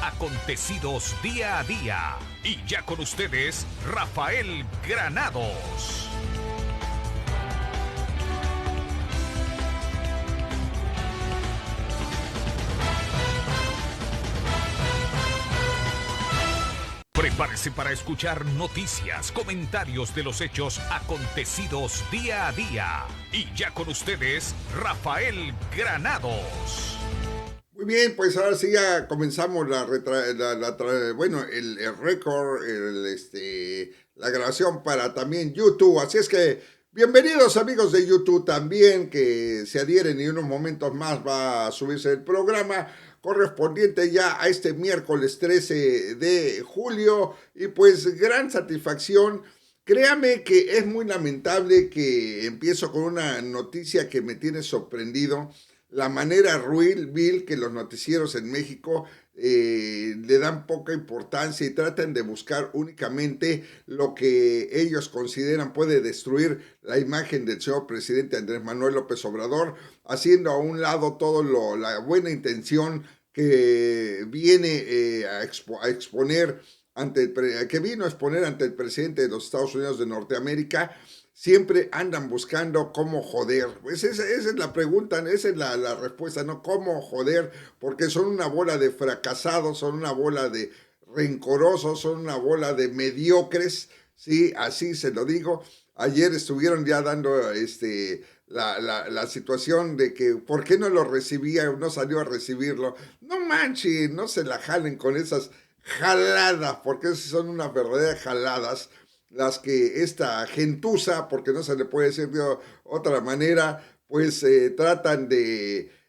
acontecidos día a día. Y ya con ustedes, Rafael Granados. Prepárese para escuchar noticias, comentarios de los hechos acontecidos día a día. Y ya con ustedes, Rafael Granados. Muy bien, pues ahora sí ya comenzamos el récord, la grabación para también YouTube. Así es que bienvenidos amigos de YouTube también que se adhieren y en unos momentos más va a subirse el programa correspondiente ya a este miércoles 13 de julio y pues gran satisfacción. Créame que es muy lamentable que empiezo con una noticia que me tiene sorprendido. La manera vil que los noticieros en México le dan poca importancia y tratan de buscar únicamente lo que ellos consideran puede destruir la imagen del señor presidente Andrés Manuel López Obrador, haciendo a un lado toda la buena intención que viene a exponer que vino a exponer ante el presidente de los Estados Unidos de Norteamérica. Siempre andan buscando cómo joder. Pues esa es la pregunta, esa es la respuesta, ¿no? ¿Cómo joder? Porque son una bola de fracasados, son una bola de rencorosos, son una bola de mediocres, ¿sí? Así se lo digo. Ayer estuvieron ya dando la situación de que ¿por qué no lo recibía? No salió a recibirlo. No manches, no se la jalen con esas jaladas, porque son unas verdaderas jaladas las que esta gentuza, porque no se le puede decir de otra manera, pues tratan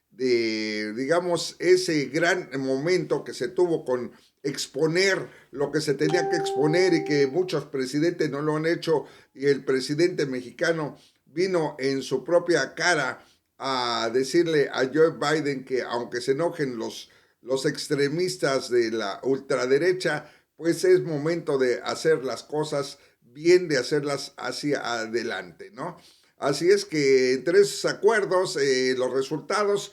digamos, ese gran momento que se tuvo con exponer lo que se tenía que exponer y que muchos presidentes no lo han hecho, y el presidente mexicano vino en su propia cara a decirle a Joe Biden que aunque se enojen los extremistas de la ultraderecha, pues es momento de hacer las cosas bien, de hacerlas hacia adelante, ¿no? Así es que entre esos acuerdos, los resultados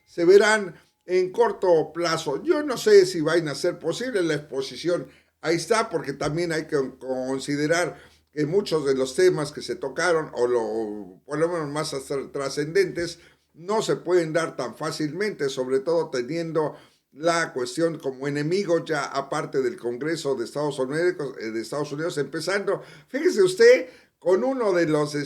se verán en corto plazo. Yo no sé si van a ser posible la exposición. Ahí está, porque también hay que considerar que muchos de los temas que se tocaron, o por lo menos más trascendentes, no se pueden dar tan fácilmente, sobre todo teniendo la cuestión como enemigo ya aparte del Congreso de Estados Unidos, empezando, fíjese usted, con uno de los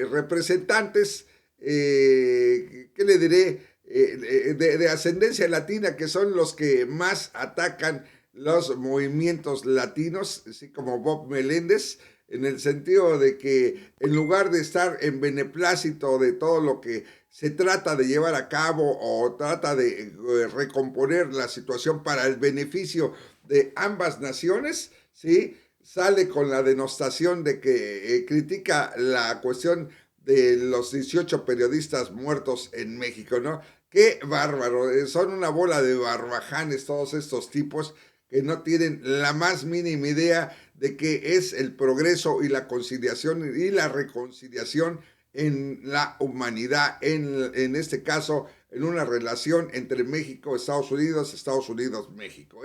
representantes, ¿qué le diré? De ascendencia latina, que son los que más atacan los movimientos latinos, así como Bob Meléndez, en el sentido de que en lugar de estar en beneplácito de todo lo que se trata de llevar a cabo o trata de recomponer la situación para el beneficio de ambas naciones, ¿sí? Sale con la denostación de que critica la cuestión de los 18 periodistas muertos en México, ¿no? ¡Qué bárbaro! Son una bola de barbajanes todos estos tipos que no tienen la más mínima idea de qué es el progreso y la conciliación y la reconciliación en la humanidad, en este caso, en una relación entre México, Estados Unidos, México.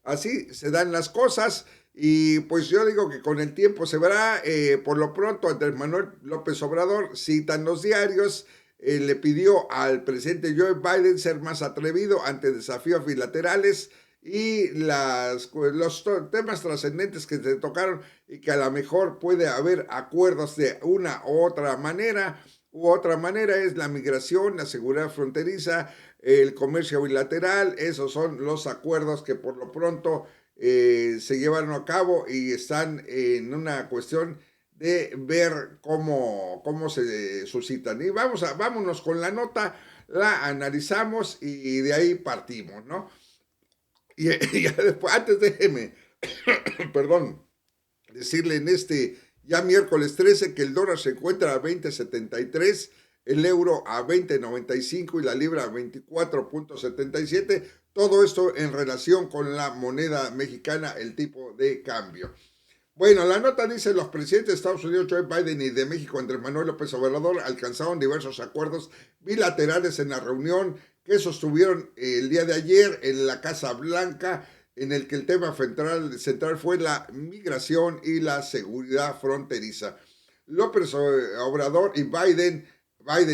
Así se dan las cosas y pues yo digo que con el tiempo se verá. Por lo pronto, Andrés Manuel López Obrador, citan los diarios, le pidió al presidente Joe Biden ser más atrevido ante desafíos bilaterales y los temas trascendentes que se tocaron y que a lo mejor puede haber acuerdos de una u otra manera. Es la migración, la seguridad fronteriza, el comercio bilateral. Esos son los acuerdos que por lo pronto se llevaron a cabo y están en una cuestión de ver cómo se suscitan. Y vámonos con la nota, la analizamos y de ahí partimos, ¿no? Y después, antes déjeme, perdón, decirle en ya miércoles 13 que el dólar se encuentra a 20.73, el euro a 20.95 y la libra a 24.77. Todo esto en relación con la moneda mexicana, el tipo de cambio. Bueno, la nota dice: los presidentes de Estados Unidos, Joe Biden, y de México, Andrés Manuel López Obrador, alcanzaron diversos acuerdos bilaterales en la reunión que sostuvieron el día de ayer en la Casa Blanca, en el que el tema central fue la migración y la seguridad fronteriza. López Obrador y Biden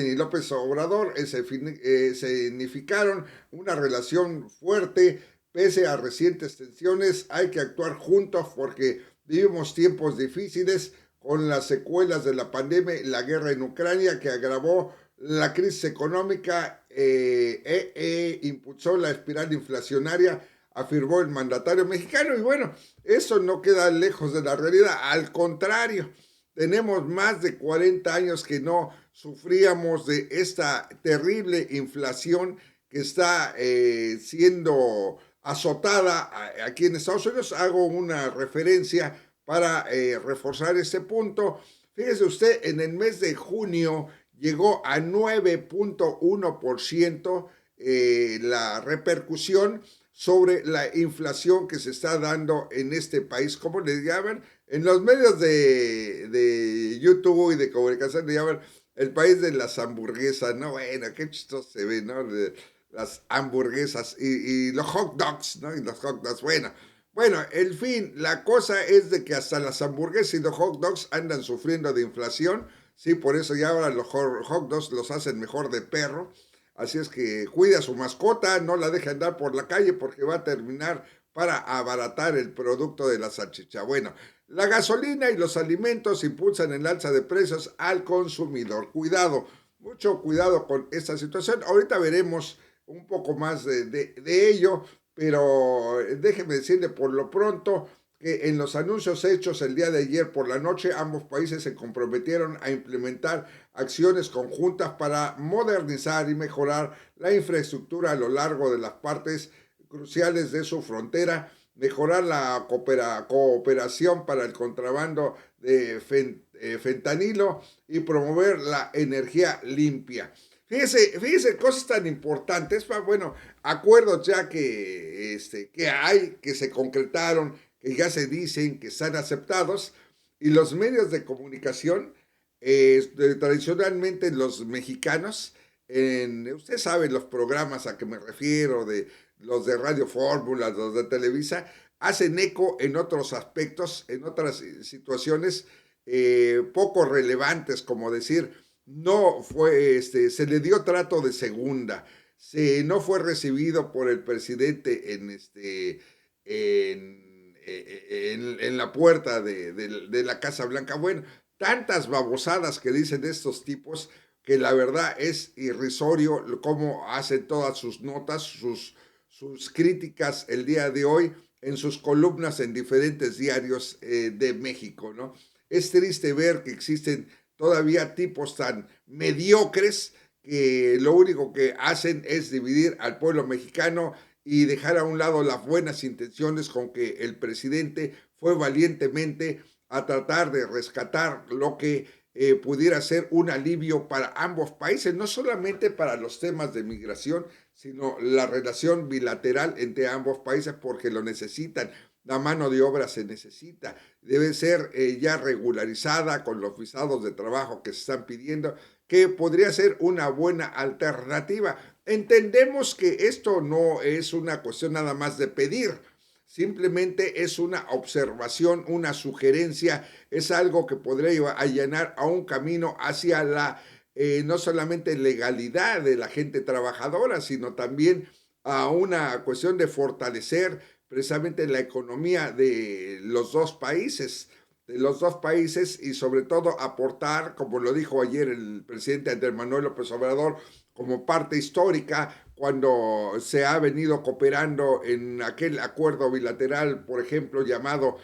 y López Obrador significaron una relación fuerte pese a recientes tensiones. Hay que actuar juntos porque vivimos tiempos difíciles con las secuelas de la pandemia y la guerra en Ucrania que agravó la crisis económica impulsó la espiral inflacionaria, afirmó el mandatario mexicano. Y bueno, eso no queda lejos de la realidad. Al contrario, tenemos más de 40 años que no sufríamos de esta terrible inflación que está siendo azotada aquí en Estados Unidos. Hago una referencia para reforzar este punto. Fíjese usted, en el mes de junio llegó a 9.1% la repercusión sobre la inflación que se está dando en este país. ¿Cómo le llaman? En los medios de YouTube y de comunicación le llaman el país de las hamburguesas, ¿no? Bueno, qué chistoso se ve, ¿no? Las hamburguesas y los hot dogs, ¿no? Y los hot dogs, bueno, el fin, la cosa es de que hasta las hamburguesas y los hot dogs andan sufriendo de inflación. Sí, por eso ya ahora los hot dogs los hacen mejor de perro. Así es que cuida a su mascota, no la deje andar por la calle porque va a terminar para abaratar el producto de la salchicha. Bueno, la gasolina y los alimentos impulsan el alza de precios al consumidor. Cuidado, mucho cuidado con esta situación. Ahorita veremos un poco más de ello, pero déjeme decirle por lo pronto que en los anuncios hechos el día de ayer por la noche, ambos países se comprometieron a implementar acciones conjuntas para modernizar y mejorar la infraestructura a lo largo de las partes cruciales de su frontera, mejorar la cooperación para el contrabando de fentanilo y promover la energía limpia. Fíjese, cosas tan importantes, bueno, acuerdos ya que hay, que se concretaron, que ya se dicen que están aceptados, y los medios de comunicación, tradicionalmente los mexicanos, usted sabe los programas a que me refiero, de los de Radio Fórmula, los de Televisa, hacen eco en otros aspectos, en otras situaciones poco relevantes, como decir, no fue, se le dio trato de segunda, no fue recibido por el presidente en la puerta de la Casa Blanca. Bueno, tantas babosadas que dicen estos tipos que la verdad es irrisorio cómo hacen todas sus notas, sus críticas el día de hoy en sus columnas en diferentes diarios de México, ¿no? Es triste ver que existen todavía tipos tan mediocres que lo único que hacen es dividir al pueblo mexicano y dejar a un lado las buenas intenciones con que el presidente fue valientemente a tratar de rescatar lo que pudiera ser un alivio para ambos países, no solamente para los temas de migración, sino la relación bilateral entre ambos países porque lo necesitan. La mano de obra se necesita, debe ser ya regularizada con los visados de trabajo que se están pidiendo, que podría ser una buena alternativa. Entendemos que esto no es una cuestión nada más de pedir, simplemente es una observación, una sugerencia, es algo que podría allanar a un camino hacia la no solamente legalidad de la gente trabajadora, sino también a una cuestión de fortalecer precisamente la economía de los dos países y sobre todo aportar, como lo dijo ayer el presidente Andrés Manuel López Obrador, como parte histórica cuando se ha venido cooperando en aquel acuerdo bilateral, por ejemplo, llamado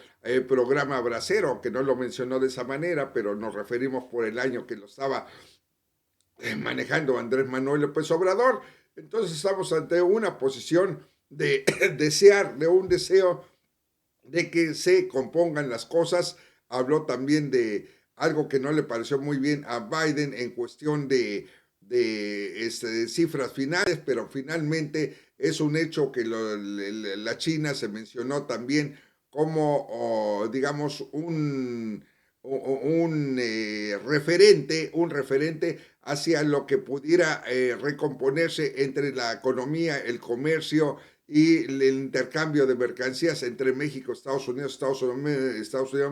Programa Bracero, que no lo mencionó de esa manera, pero nos referimos por el año que lo estaba manejando Andrés Manuel López Obrador. Entonces estamos ante una posición de un deseo de que se compongan las cosas. Habló también de algo que no le pareció muy bien a Biden en cuestión de cifras finales, pero finalmente es un hecho que la China se mencionó también como, digamos, un referente hacia lo que pudiera recomponerse entre la economía, el comercio y el intercambio de mercancías entre México, Estados Unidos,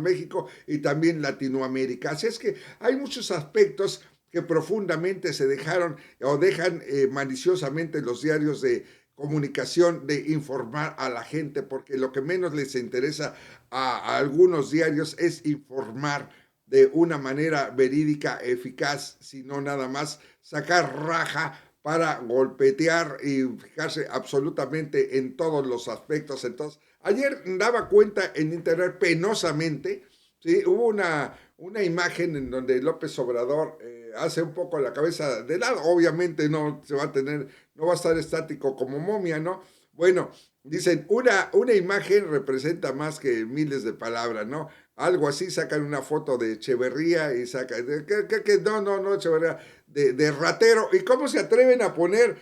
México y también Latinoamérica. Así es que hay muchos aspectos que profundamente se dejaron o dejan maliciosamente los diarios de comunicación de informar a la gente, porque lo que menos les interesa a algunos diarios es informar de una manera verídica, eficaz, sino nada más sacar raja para golpetear y fijarse absolutamente en todos los aspectos. Entonces, ayer daba cuenta en internet penosamente, ¿sí? Hubo una imagen en donde López Obrador hace un poco la cabeza de lado, obviamente no se va a tener, no va a estar estático como momia, ¿no? Bueno, dicen, una imagen representa más que miles de palabras, ¿no? Algo así, sacan una foto de Echeverría y sacan, no, Echeverría, de ratero. ¿Y cómo se atreven a poner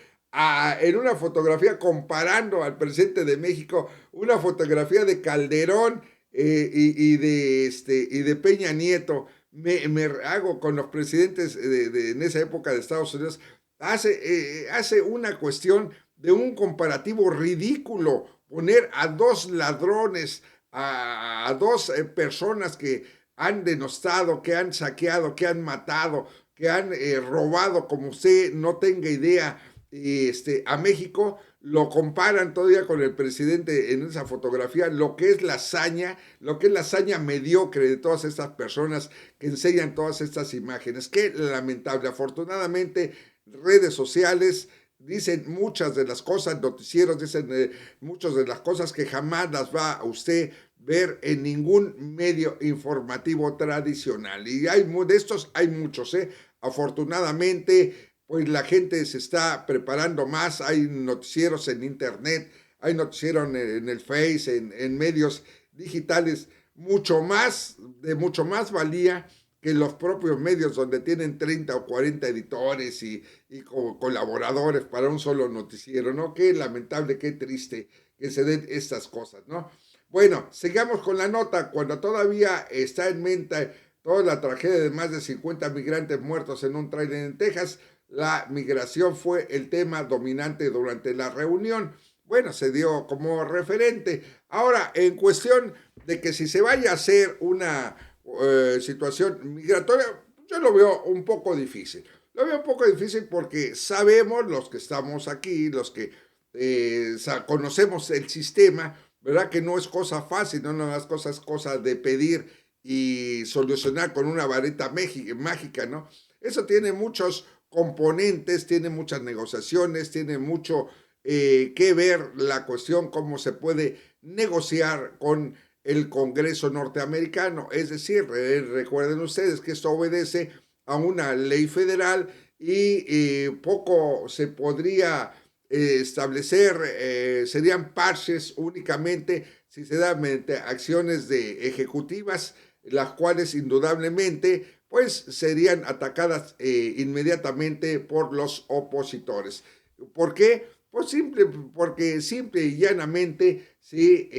en una fotografía comparando al presidente de México, una fotografía de Calderón y de Peña Nieto? Me hago con los presidentes en esa época de Estados Unidos, hace una cuestión de un comparativo ridículo, poner a dos ladrones, a dos personas que han denostado, que han saqueado, que han matado, que han robado, como usted no tenga idea, a México, lo comparan todavía con el presidente en esa fotografía, lo que es la hazaña mediocre de todas estas personas que enseñan todas estas imágenes. Qué lamentable. Afortunadamente, redes sociales dicen muchas de las cosas, noticieros dicen muchas de las cosas que jamás las va a usted ver en ningún medio informativo tradicional. Y de estos hay muchos, afortunadamente, pues la gente se está preparando más, hay noticieros en internet, hay noticieros en el Face, en medios digitales, de mucho más valía que los propios medios donde tienen 30 o 40 editores y colaboradores para un solo noticiero, ¿no? Qué lamentable, qué triste que se den estas cosas, ¿no? Bueno, sigamos con la nota. Cuando todavía está en mente toda la tragedia de más de 50 migrantes muertos en un tráiler en Texas, la migración fue el tema dominante durante la reunión. Bueno, se dio como referente. Ahora, en cuestión de que si se vaya a hacer una situación migratoria, yo lo veo un poco difícil. Lo veo un poco difícil porque sabemos, los que estamos aquí, los que conocemos el sistema, ¿verdad? Que no es cosa fácil, no es cosa de pedir y solucionar con una varita mágica, ¿no? Eso tiene muchos componentes, tiene muchas negociaciones, tiene mucho que ver la cuestión, cómo se puede negociar con el Congreso norteamericano. Es decir, recuerden ustedes que esto obedece a una ley federal y poco se podría establecer, serían parches únicamente si se dan mediante acciones de ejecutivas, las cuales indudablemente pues serían atacadas inmediatamente por los opositores. ¿Por qué? Pues porque simple y llanamente sí,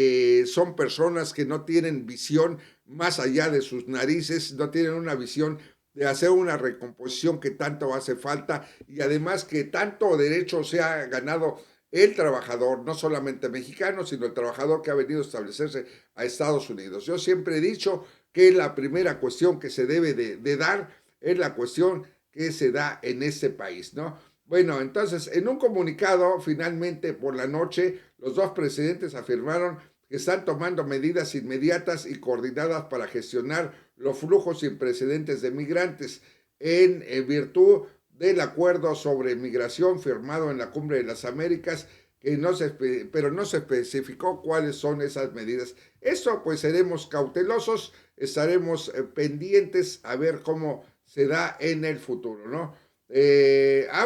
son personas que no tienen visión más allá de sus narices, no tienen una visión de hacer una recomposición que tanto hace falta y además que tanto derecho se ha ganado el trabajador, no solamente mexicano, sino el trabajador que ha venido a establecerse a Estados Unidos. Yo siempre he dicho que la primera cuestión que se debe de dar es la cuestión que se da en este país, ¿no? Bueno, entonces, en un comunicado, finalmente por la noche, los dos presidentes afirmaron que están tomando medidas inmediatas y coordinadas para gestionar los flujos sin precedentes de migrantes en virtud del acuerdo sobre migración firmado en la Cumbre de las Américas, pero no se especificó cuáles son esas medidas. Esto pues seremos cautelosos, estaremos pendientes a ver cómo se da en el futuro, ¿no?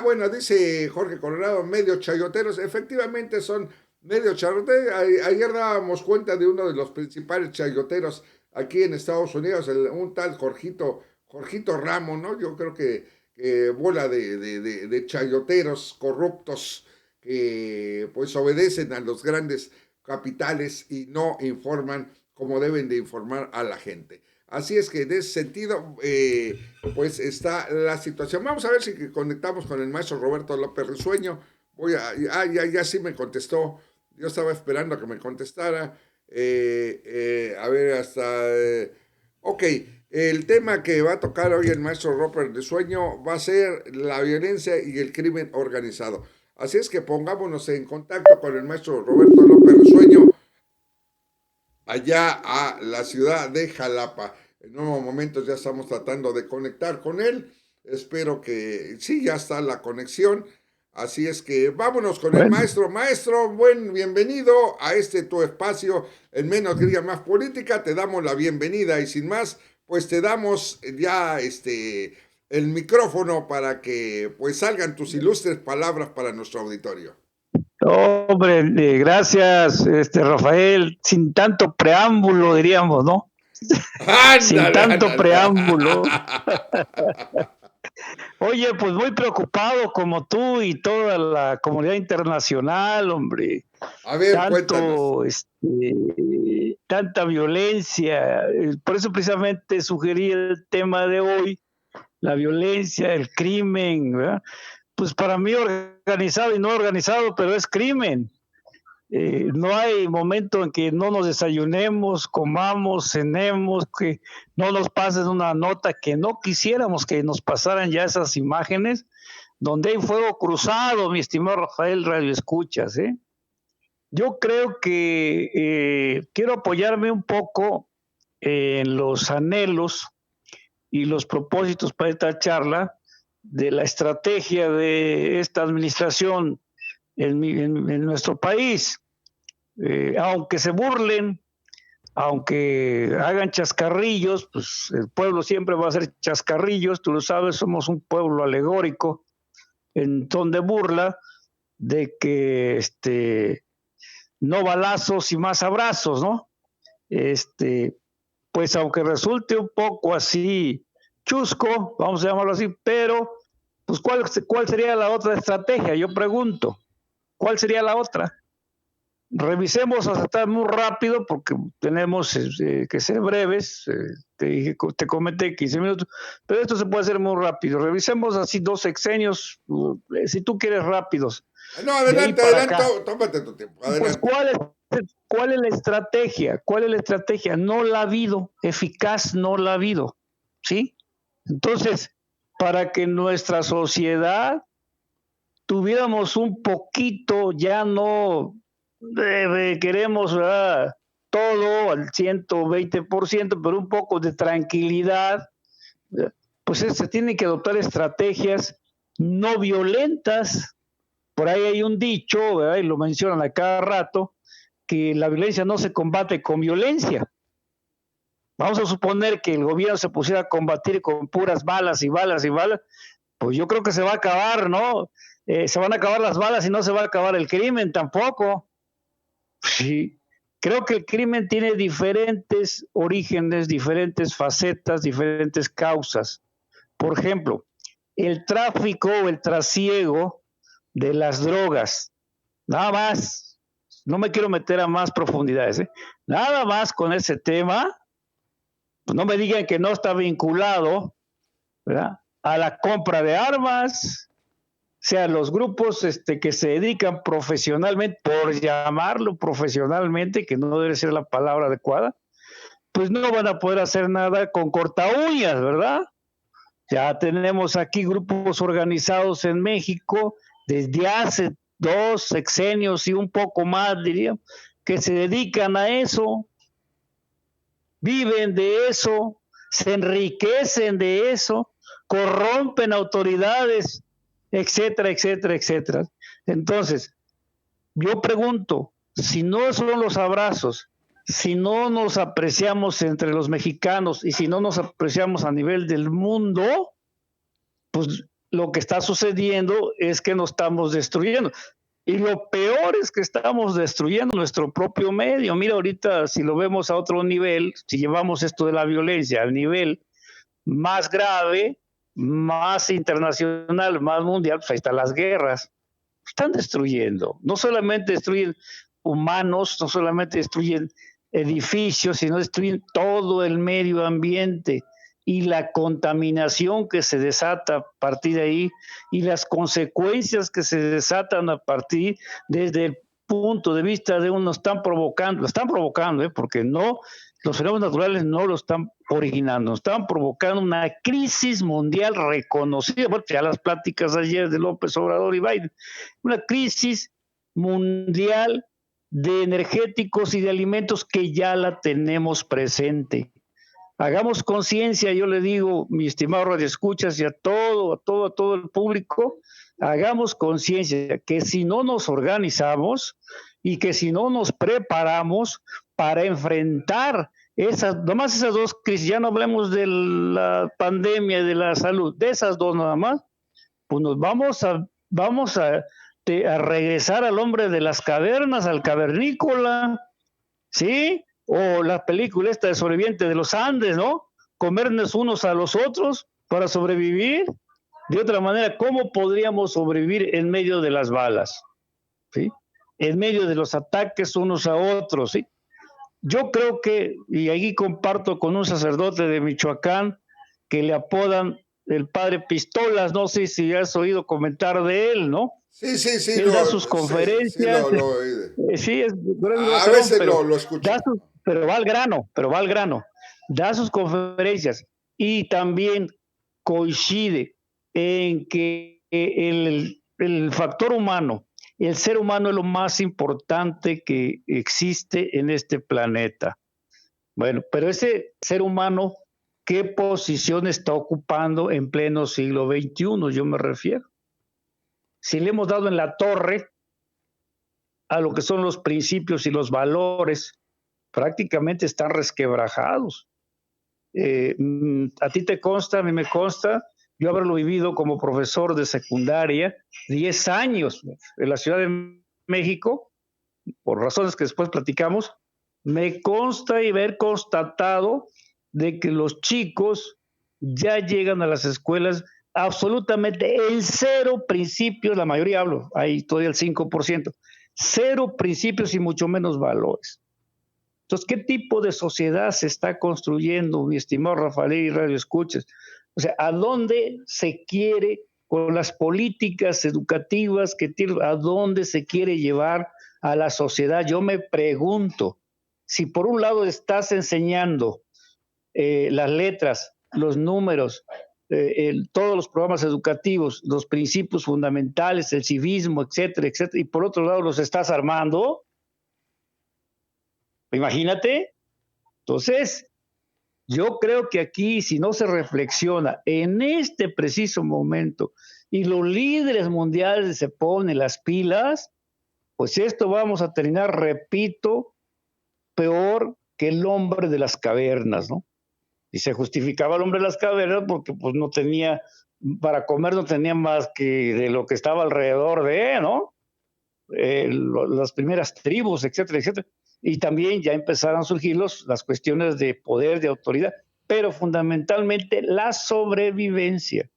Bueno, dice Jorge Colorado, medio chayoteros, efectivamente son medio chayoteros. Ayer dábamos cuenta de uno de los principales chayoteros aquí en Estados Unidos, un tal Jorgito Ramos, ¿no? Yo creo que bola de chayoteros corruptos que pues obedecen a los grandes capitales y no informan como deben de informar a la gente. Así es que en ese sentido, pues está la situación. Vamos a ver si conectamos con el maestro Roberto López Risueño. Ya sí me contestó. Yo estaba esperando a que me contestara. A ver, ok, el tema que va a tocar hoy el maestro López Risueño va a ser la violencia y el crimen organizado. Así es que pongámonos en contacto con el maestro Roberto López Risueño allá a la ciudad de Jalapa. En unos momentos ya estamos tratando de conectar con él. Espero que sí, ya está la conexión. Así es que vámonos con el maestro. Maestro, bienvenido a este tu espacio en Menos Grilla Más Política. Te damos la bienvenida y sin más, pues te damos ya el micrófono para que pues salgan tus ilustres palabras para nuestro auditorio. Hombre, gracias, Rafael, sin tanto preámbulo, diríamos, ¿no? ¡Ándale, sin tanto ándale! preámbulo. Oye, pues muy preocupado como tú y toda la comunidad internacional, hombre. A ver, cuéntanos. Tanta violencia. Por eso precisamente sugerí el tema de hoy, la violencia, el crimen, ¿verdad? Pues para mí organizado y no organizado, pero es crimen. No hay momento en que no nos desayunemos, comamos, cenemos, que no nos pasen una nota que no quisiéramos que nos pasaran ya esas imágenes, donde hay fuego cruzado, mi estimado Rafael Radio Escuchas. Yo creo que quiero apoyarme un poco en los anhelos y los propósitos para esta charla de la estrategia de esta administración en nuestro país. Aunque se burlen, aunque hagan chascarrillos, pues el pueblo siempre va a hacer chascarrillos, tú lo sabes, somos un pueblo alegórico en ton de burla, de que no balazos y más abrazos, ¿no? Pues aunque resulte un poco así chusco, vamos a llamarlo así, pero pues ¿cuál sería la otra estrategia? Yo pregunto, ¿cuál sería la otra? Revisemos hasta estar muy rápido porque tenemos que ser breves, te comenté 15 minutos, pero esto se puede hacer muy rápido. Revisemos así 2 sexenios, si tú quieres rápidos. No, adelante, tómate tu tiempo. Adelante. Pues ¿cuál es la estrategia? ¿Cuál es la estrategia? No la ha habido, eficaz no la ha habido, ¿sí? Entonces, para que nuestra sociedad tuviéramos un poquito, ya no queremos, ¿verdad?, todo al 120%, pero un poco de tranquilidad, pues se tienen que adoptar estrategias no violentas. Por ahí hay un dicho, ¿verdad?, y lo mencionan a cada rato, que la violencia no se combate con violencia. Vamos a suponer que el gobierno se pusiera a combatir con puras balas y balas y balas, pues yo creo que se va a acabar, ¿no? Se van a acabar las balas y no se va a acabar el crimen tampoco. Sí, creo que el crimen tiene diferentes orígenes, diferentes facetas, diferentes causas. Por ejemplo, el tráfico o el trasiego de las drogas. Nada más, no me quiero meter a más profundidades, nada más con ese tema, pues no me digan que no está vinculado, ¿verdad?, a la compra de armas, o sea, los grupos que se dedican profesionalmente, por llamarlo profesionalmente, que no debe ser la palabra adecuada, pues no van a poder hacer nada con corta uñas, ¿verdad? Ya tenemos aquí grupos organizados en México desde hace 2 sexenios y un poco más, diría, que se dedican a eso, viven de eso, se enriquecen de eso, corrompen autoridades, etcétera, etcétera, etcétera. Entonces, yo pregunto, si no son los abrazos, si no nos apreciamos entre los mexicanos y si no nos apreciamos a nivel del mundo, pues lo que está sucediendo es que nos estamos destruyendo. Y lo peor es que estamos destruyendo nuestro propio medio. Mira, ahorita si lo vemos a otro nivel, si llevamos esto de la violencia al nivel más grave, más internacional, más mundial, pues ahí están las guerras. Están destruyendo. No solamente destruyen humanos, no solamente destruyen edificios, sino destruyen todo el medio ambiente y la contaminación que se desata a partir de ahí y las consecuencias que se desatan a partir desde el punto de vista de uno están provocando, porque no, los fenómenos naturales no lo están originando, están provocando una crisis mundial reconocida, porque ya las pláticas ayer de López Obrador y Biden, una crisis mundial de energéticos y de alimentos que ya la tenemos presente. Hagamos conciencia, yo le digo, mi estimado radioescuchas y a todo el público, hagamos conciencia que si no nos organizamos y que si no nos preparamos para enfrentar nomás esas dos crisis, ya no hablemos de la pandemia, de la salud, de esas dos nada más, pues nos vamos a regresar al hombre de las cavernas, al cavernícola, ¿sí? O la película esta de sobreviviente de los Andes, ¿no? Comernos unos a los otros para sobrevivir. De otra manera, ¿cómo podríamos sobrevivir en medio de las balas? ¿Sí? En medio de los ataques unos a otros, ¿sí? Yo creo que, y ahí comparto con un sacerdote de Michoacán, que le apodan el padre Pistolas, no sé si has oído comentar de él, ¿no? Sí. Él da sus conferencias. Sí, a veces lo escucho. Pero va al grano. Da sus conferencias y también coincide en que el factor humano, el ser humano es lo más importante que existe en este planeta. Bueno, pero ese ser humano, ¿qué posición está ocupando en pleno siglo XXI? Yo me refiero. Si le hemos dado en la torre a lo que son los principios y los valores, prácticamente están resquebrajados. A ti te consta, a mí me consta, yo haberlo vivido como profesor de secundaria, 10 años en la Ciudad de México, por razones que después platicamos, me consta y haber constatado de que los chicos ya llegan a las escuelas absolutamente en cero principios, la mayoría hablo, ahí todavía el 5%, cero principios y mucho menos valores. Entonces, ¿qué tipo de sociedad se está construyendo, mi estimado Rafael y Radio Escuchas? O sea, ¿a dónde se quiere, con las políticas educativas que tiene, a dónde se quiere llevar a la sociedad? Yo me pregunto, si por un lado estás enseñando las letras, los números, todos los programas educativos, los principios fundamentales, el civismo, etcétera, y por otro lado los estás armando, imagínate. Entonces, yo creo que aquí, si no se reflexiona en este preciso momento y los líderes mundiales se ponen las pilas, pues esto vamos a terminar, repito, peor que el hombre de las cavernas, ¿no? Y se justificaba el hombre de las cavernas porque pues no tenía, para comer no tenía más que de lo que estaba alrededor de, ¿no? Las primeras tribus, etcétera, etcétera. Y también ya empezaron a surgir las cuestiones de poder, de autoridad, pero fundamentalmente la sobrevivencia.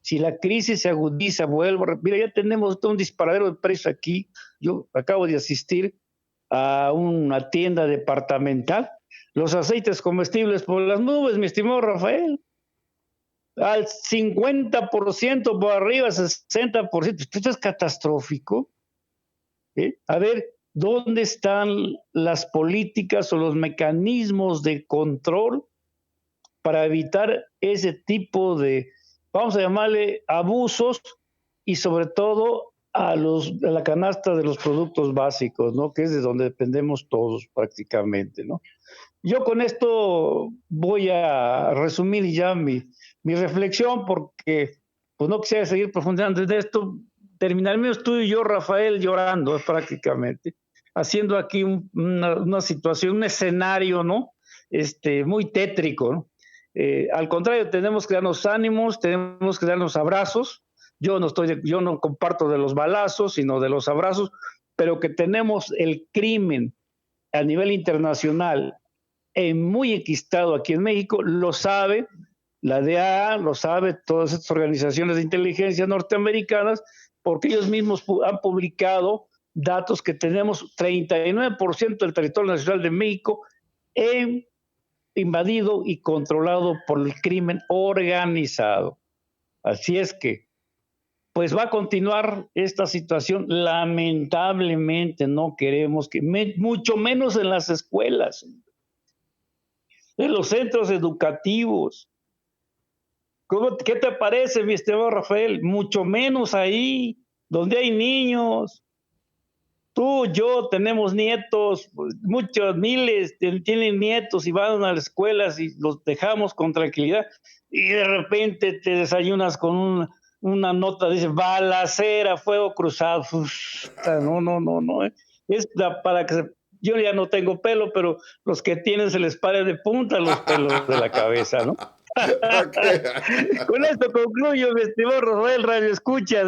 Si la crisis se agudiza, mira, ya tenemos todo un disparadero de precios aquí. Yo acabo de asistir a una tienda departamental, los aceites comestibles por las nubes, mi estimado Rafael, al 50% por arriba, 60%, esto es catastrófico. A ver, ¿dónde están las políticas o los mecanismos de control para evitar ese tipo de, vamos a llamarle, abusos y sobre todo a la canasta de los productos básicos, ¿no? Que es de donde dependemos todos prácticamente, ¿no? Yo con esto voy a resumir ya mi reflexión porque pues no quisiera seguir profundizando en esto. Terminaremos tú y yo, Rafael, llorando prácticamente, haciendo aquí una situación, un escenario, ¿no? Muy tétrico, ¿no? Al contrario, tenemos que darnos ánimos, tenemos que darnos abrazos. Yo no comparto de los balazos, sino de los abrazos, pero que tenemos el crimen a nivel internacional muy enquistado aquí en México, lo sabe la DEA, lo sabe todas estas organizaciones de inteligencia norteamericanas, porque ellos mismos han publicado datos que tenemos 39% del territorio nacional de México invadido y controlado por el crimen organizado. Así es que, pues va a continuar esta situación. Lamentablemente no queremos que, mucho menos en las escuelas, en los centros educativos. ¿Qué te parece, mi estimado Rafael? Mucho menos ahí, donde hay niños. Tú, yo, tenemos nietos, muchos, miles tienen nietos y van a las escuelas y los dejamos con tranquilidad. Y de repente te desayunas con una nota, dice, balacera, fuego cruzado. Uf, no. Es para que yo ya no tengo pelo, pero los que tienen se les pare de punta los pelos de la cabeza, ¿no? Okay. Con esto concluyo, mi estimado Rafael Radio Escuchas,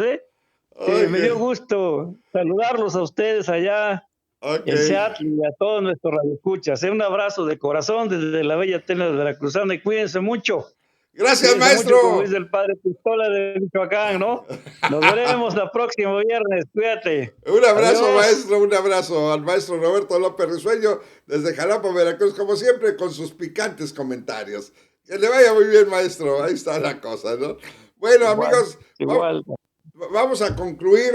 me dio gusto saludarlos a ustedes allá en Seattle y a todos nuestros radioescuchas. Un abrazo de corazón desde la bella tela de Veracruzana y cuídense mucho. Gracias, maestro. Mucho, como dice el padre Pistola de Michoacán, ¿no? Nos veremos el próximo viernes. Cuídate. Un abrazo, Adiós. maestro. Un abrazo al maestro Roberto López Risueño desde Jalapa, Veracruz, como siempre, con sus picantes comentarios. Que le vaya muy bien, maestro. Ahí está la cosa, ¿no? Bueno, amigos. Igual. Vamos a concluir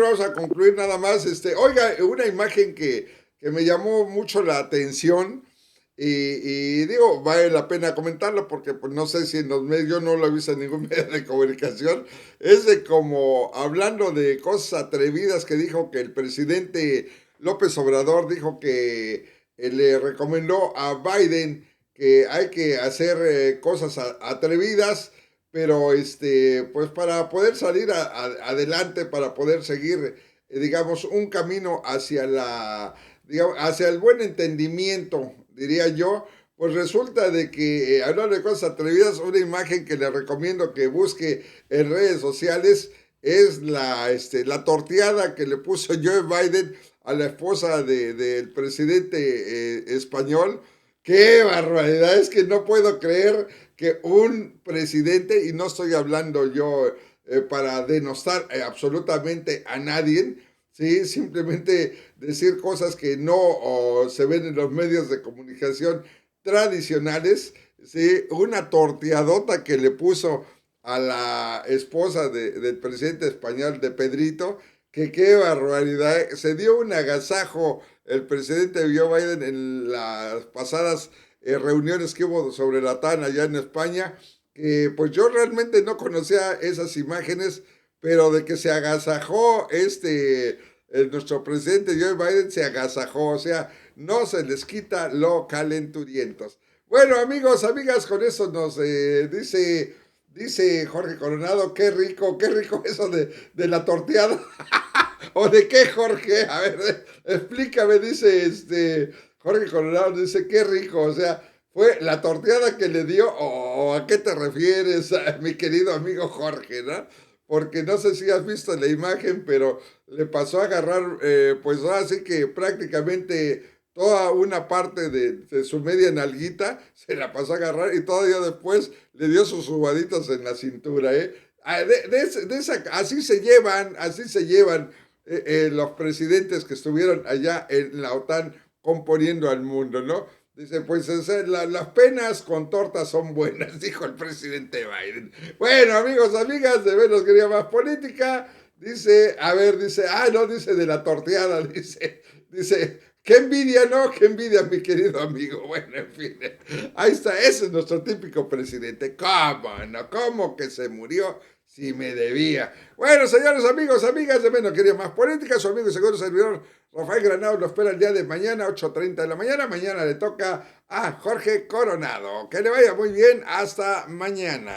nada más. Oiga, una imagen que me llamó mucho la atención y digo, vale la pena comentarlo porque pues, no sé si en los medios, yo no lo he visto en ningún medio de comunicación, es de como hablando de cosas atrevidas que dijo que el presidente López Obrador dijo que le recomendó a Biden que hay que hacer cosas atrevidas, pero pues para poder salir adelante, para poder seguir, digamos, un camino hacia hacia el buen entendimiento, diría yo, pues resulta de que, hablando de cosas atrevidas, una imagen que le recomiendo que busque en redes sociales es la torteada que le puso Joe Biden a la esposa del presidente español. ¡Qué barbaridad! Es que no puedo creer que un presidente, y no estoy hablando yo para denostar absolutamente a nadie, ¿sí? Simplemente decir cosas que no se ven en los medios de comunicación tradicionales, ¿sí? Una torteadota que le puso a la esposa del presidente español, de Pedrito, que qué barbaridad, se dio un agasajo el presidente Joe Biden en las pasadas reuniones que hubo sobre la TAN allá en España, pues yo realmente no conocía esas imágenes, pero de que se agasajó nuestro presidente Joe Biden se agasajó, o sea, no se les quita lo calenturientos. Bueno, amigos, amigas, con eso nos dice Jorge Coronado, qué rico eso de la torteada. ¿O de qué, Jorge? A ver, explícame, dice Jorge Coronado, dice, qué rico, o sea, ¿fue la torteada que le dio o a qué te refieres, mi querido amigo Jorge, ¿no? Porque no sé si has visto la imagen, pero le pasó a agarrar, pues así que prácticamente toda una parte de su media nalguita, se la pasó a agarrar y todavía después le dio sus subaditas en la cintura, ¿eh? Así se llevan los presidentes que estuvieron allá en la OTAN componiendo al mundo, ¿no? Dice, pues las penas con tortas son buenas, dijo el presidente Biden. Bueno, amigos, amigas, de Menos Quería Más Política, dice, no, dice de la torteada, dice, qué envidia, ¿no? Qué envidia, mi querido amigo. Bueno, en fin, ahí está, ese es nuestro típico presidente. ¿Cómo no? ¿Cómo que se murió? Si me debía. Bueno, señores, amigos, amigas, de Menos Quería Más Política, su amigo y seguro servidor Rafael Granado lo espera el día de mañana, 8:30 de la mañana. Mañana le toca a Jorge Coronado. Que le vaya muy bien. Hasta mañana.